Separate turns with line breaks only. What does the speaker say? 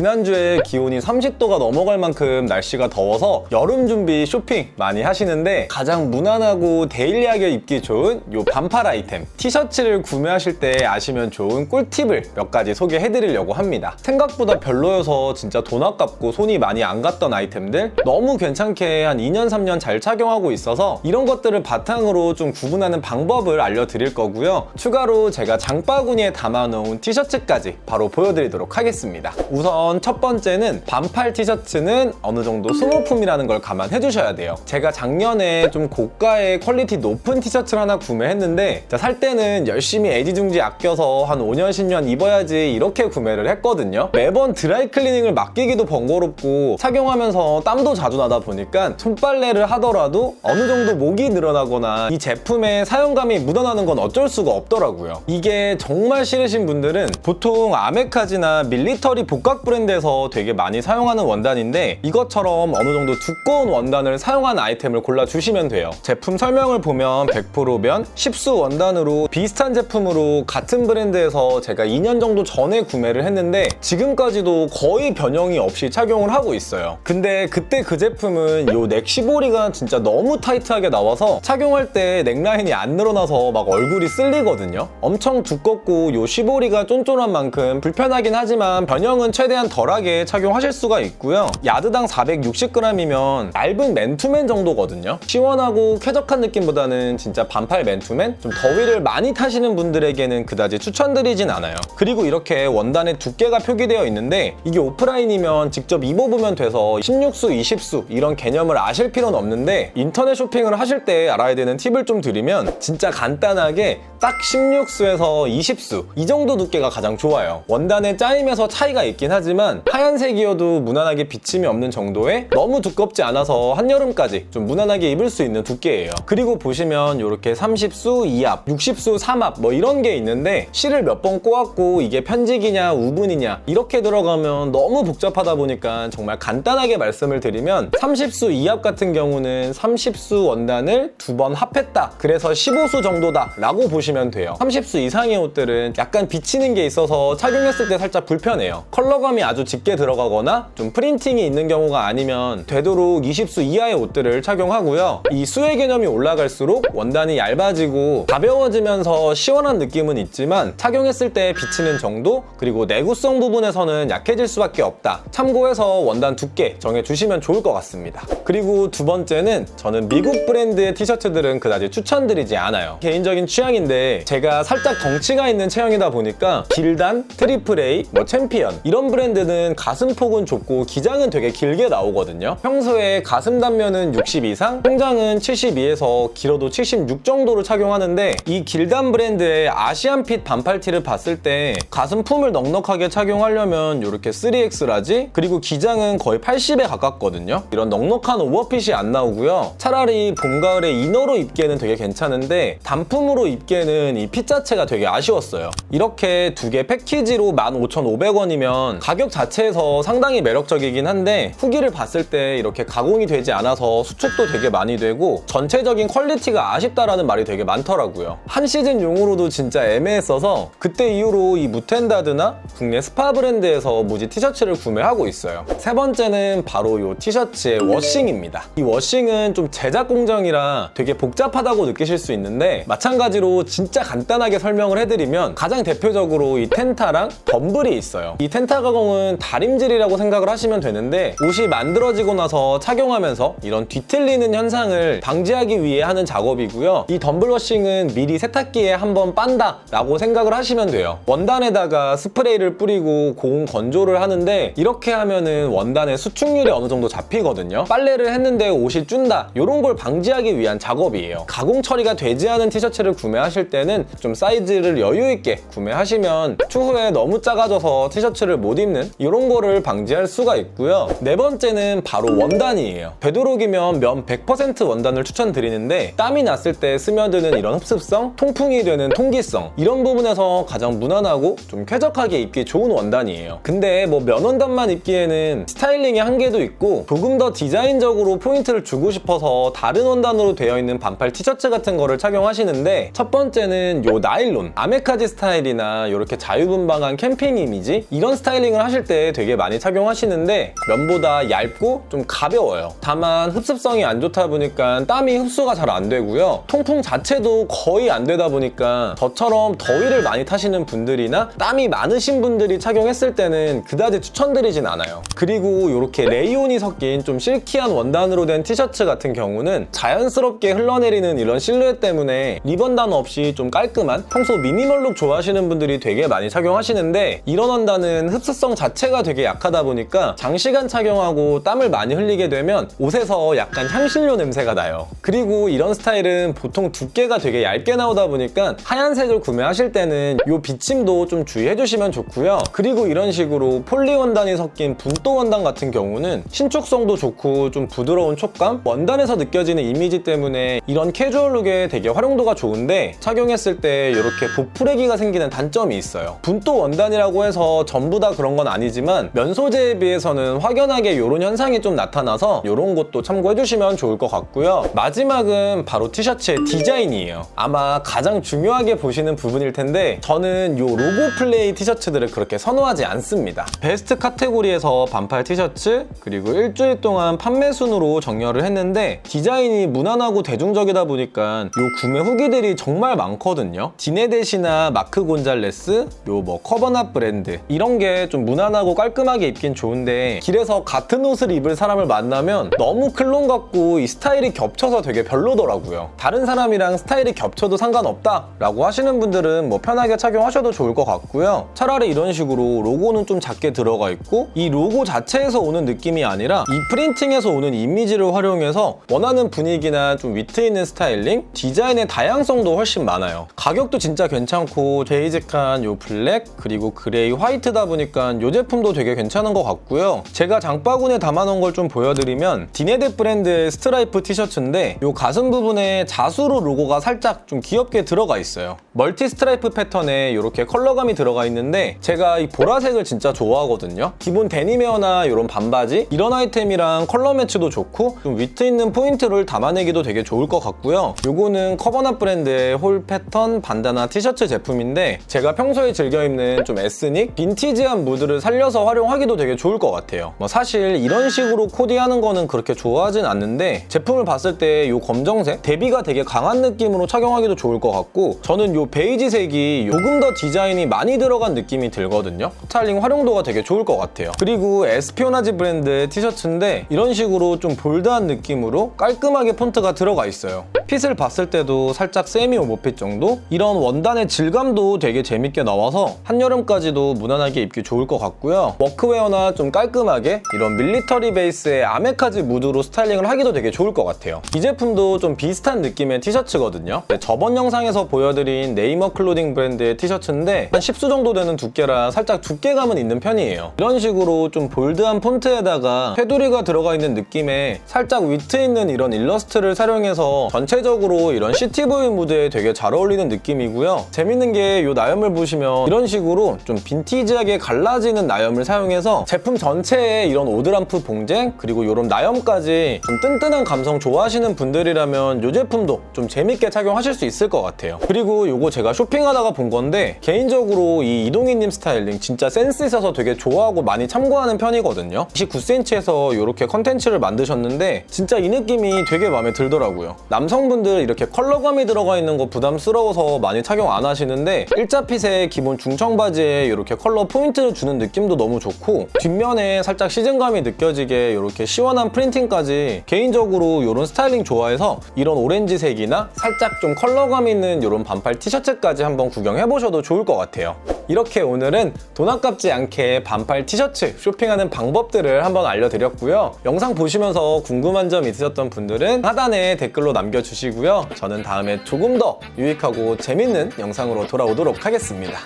지난주에 기온이 30도가 넘어갈 만큼 날씨가 더워서 여름 준비 쇼핑 많이 하시는데 가장 무난하고 데일리하게 입기 좋은 요 반팔 아이템 티셔츠를 구매하실 때 아시면 좋은 꿀팁을 몇 가지 소개해드리려고 합니다. 생각보다 별로여서 진짜 돈 아깝고 손이 많이 안 갔던 아이템들 너무 괜찮게 한 2년 3년 잘 착용하고 있어서 이런 것들을 바탕으로 좀 구분하는 방법을 알려드릴 거고요. 추가로 제가 장바구니에 담아놓은 티셔츠까지 바로 보여드리도록 하겠습니다. 우선 첫 번째는 반팔 티셔츠는 어느 정도 소모품이라는 걸 감안해 주셔야 돼요. 제가 작년에 좀 고가의 퀄리티 높은 티셔츠를 하나 구매했는데 살 때는 열심히 애지중지 아껴서 한 5년 10년 입어야지 이렇게 구매를 했거든요. 매번 드라이클리닝을 맡기기도 번거롭고 착용하면서 땀도 자주 나다 보니까 손빨래를 하더라도 어느 정도 목이 늘어나거나 이 제품의 사용감이 묻어나는 건 어쩔 수가 없더라고요. 이게 정말 싫으신 분들은 보통 아메카지나 밀리터리 복각 브랜드에서 되게 많이 사용하는 원단인데 이것처럼 어느 정도 두꺼운 원단을 사용한 아이템을 골라주시면 돼요. 제품 설명을 보면 100%면 10수 원단으로 비슷한 제품으로 같은 브랜드에서 제가 2년 정도 전에 구매를 했는데 지금까지도 거의 변형이 없이 착용을 하고 있어요. 근데 그때 그 제품은 요 넥 시보리가 진짜 너무 타이트하게 나와서 착용할 때 넥라인이 안 늘어나서 막 얼굴이 쓸리거든요. 엄청 두껍고 요 시보리가 쫀쫀한 만큼 불편하긴 하지만 변형은 최대한 덜하게 착용하실 수가 있고요. 야드당 460g이면 얇은 맨투맨 정도거든요. 시원하고 쾌적한 느낌보다는 진짜 반팔 맨투맨? 좀 더위를 많이 타시는 분들에게는 그다지 추천드리진 않아요. 그리고 이렇게 원단의 두께가 표기되어 있는데 이게 오프라인이면 직접 입어보면 돼서 16수, 20수 이런 개념을 아실 필요는 없는데 인터넷 쇼핑을 하실 때 알아야 되는 팁을 좀 드리면 진짜 간단하게 딱 16수에서 20수 이 정도 두께가 가장 좋아요. 원단의 짜임에서 차이가 있긴 하지만 하얀색이어도 무난하게 비침이 없는 정도의 너무 두껍지 않아서 한여름까지 좀 무난하게 입을 수 있는 두께예요. 그리고 보시면 이렇게 30수 2합, 60수 3합 뭐 이런 게 있는데 실을 몇 번 꼬았고 이게 편직이냐 우분이냐 이렇게 들어가면 너무 복잡하다 보니까 정말 간단하게 말씀을 드리면 30수 2합 같은 경우는 30수 원단을 2번 합했다. 그래서 15수 정도다 라고 보시면 돼요. 30수 이상의 옷들은 약간 비치는 게 있어서 착용했을 때 살짝 불편해요. 컬러감이 아주 짙게 들어가거나 좀 프린팅이 있는 경우가 아니면 되도록 20수 이하의 옷들을 착용하고요. 이 수의 개념이 올라갈수록 원단이 얇아지고 가벼워지면서 시원한 느낌은 있지만 착용했을 때 비치는 정도 그리고 내구성 부분에서는 약해질 수밖에 없다. 참고해서 원단 두께 정해주시면 좋을 것 같습니다. 그리고 두 번째는 저는 미국 브랜드의 티셔츠들은 그다지 추천드리지 않아요. 개인적인 취향인데 제가 살짝 덩치가 있는 체형이다 보니까 길단, 트리플 A, 챔피언 이런 브랜드는 가슴폭은 좁고 기장은 되게 길게 나오거든요. 평소에 가슴 단면은 60 이상, 통장은 72에서 길어도 76 정도로 착용하는데 이 길단 브랜드의 아시안핏 반팔티를 봤을 때 가슴 품을 넉넉하게 착용하려면 이렇게 3X 라지 그리고 기장은 거의 80에 가깝거든요. 이런 넉넉한 오버핏이 안 나오고요. 차라리 봄, 가을에 이너로 입기에는 되게 괜찮은데 단품으로 입기에는 이 핏 자체가 되게 아쉬웠어요. 이렇게 두 개 패키지로 15,500원이면 가격 자체에서 상당히 매력적이긴 한데 후기를 봤을 때 이렇게 가공이 되지 않아서 수축도 되게 많이 되고 전체적인 퀄리티가 아쉽다라는 말이 되게 많더라고요. 한 시즌용으로도 진짜 애매했어서 그때 이후로 이 무텐다드나 국내 스파 브랜드에서 무지 티셔츠를 구매하고 있어요. 세 번째는 바로 이 티셔츠의 워싱입니다. 이 워싱은 좀 제작 공정이라 되게 복잡하다고 느끼실 수 있는데 마찬가지로 진짜 간단하게 설명을 해드리면 가장 대표적으로 이 텐타랑 덤블이 있어요. 이 텐타 가공은 다림질이라고 생각을 하시면 되는데 옷이 만들어지고 나서 착용하면서 이런 뒤틀리는 현상을 방지하기 위해 하는 작업이고요. 이 덤블 워싱은 미리 세탁기에 한번 빤다 라고 생각을 하시면 돼요. 원단에다가 스프레이를 뿌리고 고온 건조를 하는데 이렇게 하면은 원단의 수축률이 어느 정도 잡히거든요. 빨래를 했는데 옷이 쭌다 이런 걸 방지하기 위한 작업이에요. 가공 처리가 되지 않은 티셔츠를 구매하실 때는 좀 사이즈를 여유 있게 구매하시면 추후에 너무 작아져서 티셔츠를 못 입는 이런 거를 방지할 수가 있고요. 네 번째는 바로 원단이에요. 되도록이면 면 100% 원단을 추천드리는데 땀이 났을 때 스며드는 이런 흡습성, 통풍이 되는 통기성 이런 부분에서 가장 무난하고 좀 쾌적하게 입기 좋은 원단이에요. 근데 뭐 면원단만 입기에는 스타일링의 한계도 있고 조금 더 디자인적으로 포인트를 주고 싶어서 다른 원단으로 되어 있는 반팔 티셔츠 같은 거를 착용하시는데 첫 번째는 요 나일론, 아메카지 스타일이나 이렇게 자유분방한 캠핑 이미지 이런 스타일링을 구매하실 때 되게 많이 착용하시는데 면보다 얇고 좀 가벼워요. 다만 흡습성이 안 좋다 보니까 땀이 흡수가 잘 안 되고요. 통풍 자체도 거의 안 되다 보니까 저처럼 더위를 많이 타시는 분들이나 땀이 많으신 분들이 착용했을 때는 그다지 추천드리진 않아요. 그리고 이렇게 레이온이 섞인 좀 실키한 원단으로 된 티셔츠 같은 경우는 자연스럽게 흘러내리는 이런 실루엣 때문에 리번단 없이 좀 깔끔한 평소 미니멀룩 좋아하시는 분들이 되게 많이 착용하시는데 이런 원단은 흡수성 자체가 되게 약하다 보니까 장시간 착용하고 땀을 많이 흘리게 되면 옷에서 약간 향신료 냄새가 나요. 그리고 이런 스타일은 보통 두께가 되게 얇게 나오다 보니까 하얀색을 구매하실 때는 이 비침도 좀 주의해 주시면 좋고요. 그리고 이런 식으로 폴리 원단이 섞인 분또 원단 같은 경우는 신축성도 좋고 좀 부드러운 촉감, 원단에서 느껴지는 이미지 때문에 이런 캐주얼 룩에 되게 활용도가 좋은데 착용했을 때 이렇게 보풀레기가 생기는 단점이 있어요. 분또 원단이라고 해서 전부 다 그런 건 아니지만 면 소재에 비해서는 확연하게 이런 현상이 좀 나타나서 이런 것도 참고해 주시면 좋을 것 같고요. 마지막은 바로 티셔츠의 디자인이에요. 아마 가장 중요하게 보시는 부분일 텐데 저는 이 로고 플레이 티셔츠들을 그렇게 선호하지 않습니다. 베스트 카테고리에서 반팔 티셔츠 그리고 일주일 동안 판매 순으로 정렬을 했는데 디자인이 무난하고 대중적이다 보니까 이 구매 후기들이 정말 많거든요. 디네댓이나 마크 곤잘레스, 요 뭐 커버낫 브랜드 이런 게 좀 무난하고 깔끔하게 입긴 좋은데 길에서 같은 옷을 입을 사람을 만나면 너무 클론 같고 이 스타일이 겹쳐서 되게 별로더라고요. 다른 사람이랑 스타일이 겹쳐도 상관없다 라고 하시는 분들은 뭐 편하게 착용하셔도 좋을 것 같고요. 차라리 이런 식으로 로고는 좀 작게 들어가 있고 이 로고 자체에서 오는 느낌이 아니라 이 프린팅에서 오는 이미지를 활용해서 원하는 분위기나 좀 위트 있는 스타일링, 디자인의 다양성도 훨씬 많아요. 가격도 진짜 괜찮고 베이직한 요 블랙 그리고 그레이 화이트다 보니까 이 제품도 되게 괜찮은 것 같고요. 제가 장바구니에 담아놓은 걸 좀 보여드리면 디네댓 브랜드의 스트라이프 티셔츠인데 이 가슴 부분에 자수로 로고가 살짝 좀 귀엽게 들어가 있어요. 멀티 스트라이프 패턴에 이렇게 컬러감이 들어가 있는데 제가 이 보라색을 진짜 좋아하거든요. 기본 데님웨어나 이런 반바지 이런 아이템이랑 컬러 매치도 좋고 좀 위트 있는 포인트를 담아내기도 되게 좋을 것 같고요. 요거는 커버낫 브랜드의 홀 패턴 반다나 티셔츠 제품인데 제가 평소에 즐겨 입는 좀 에스닉, 빈티지한 무드를 살려서 활용하기도 되게 좋을 것 같아요. 뭐 사실 이런 식으로 코디하는 거는 그렇게 좋아하진 않는데 제품을 봤을 때 이 검정색 대비가 되게 강한 느낌으로 착용하기도 좋을 것 같고 저는 이 베이지색이 조금 더 디자인이 많이 들어간 느낌이 들거든요. 스타일링 활용도가 되게 좋을 것 같아요. 그리고 에스피오나지 브랜드의 티셔츠인데 이런 식으로 좀 볼드한 느낌으로 깔끔하게 폰트가 들어가 있어요. 핏을 봤을 때도 살짝 세미 오버핏 정도? 이런 원단의 질감도 되게 재밌게 나와서 한여름까지도 무난하게 입기 좋을 것 같고요. 워크웨어나 좀 깔끔하게 이런 밀리터리 베이스의 아메카지 무드로 스타일링을 하기도 되게 좋을 것 같아요. 이 제품도 좀 비슷한 느낌의 티셔츠거든요. 저번 영상에서 보여드린 네이머 클로딩 브랜드의 티셔츠인데 한 10수 정도 되는 두께라 살짝 두께감은 있는 편이에요. 이런 식으로 좀 볼드한 폰트에다가 테두리가 들어가 있는 느낌에 살짝 위트 있는 이런 일러스트를 사용해서 전체적으로 이런 시티보이 무드에 되게 잘 어울리는 느낌이고요. 재밌는 게 이 나염을 보시면 이런 식으로 좀 빈티지하게 갈라지는 나염을 사용해서 제품 전체에 이런 오드람프 봉쟁 그리고 이런 나염까지 좀 뜬뜬한 감성 좋아하시는 분들이라면 이 제품도 좀 재밌게 착용하실 수 있을 것 같아요. 그리고 이거 제가 쇼핑하다가 본 건데 개인적으로 이 이동희님 스타일링 진짜 센스 있어서 되게 좋아하고 많이 참고하는 편이거든요. 29cm에서 이렇게 컨텐츠를 만드셨는데 진짜 이 느낌이 되게 마음에 들더라고요. 남성분들 이렇게 컬러감이 들어가 있는 거 부담스러워서 많이 착용 안 하시는데 일자핏의 기본 중청 바지에 이렇게 컬러 포인트를 주는 느낌도 너무 좋고 뒷면에 살짝 시즌감이 느껴지게 이렇게 시원한 프린팅까지 개인적으로 이런 스타일링 좋아해서 이런 오렌지색이나 살짝 좀 컬러감 있는 이런 반팔 티셔츠까지 한번 구경해보셔도 좋을 것 같아요. 이렇게 오늘은 돈 아깝지 않게 반팔 티셔츠 쇼핑하는 방법들을 한번 알려드렸고요. 영상 보시면서 궁금한 점 있으셨던 분들은 하단에 댓글로 남겨주시고요. 저는 다음에 조금 더 유익하고 재밌는 영상으로 돌아오도록 하겠습니다.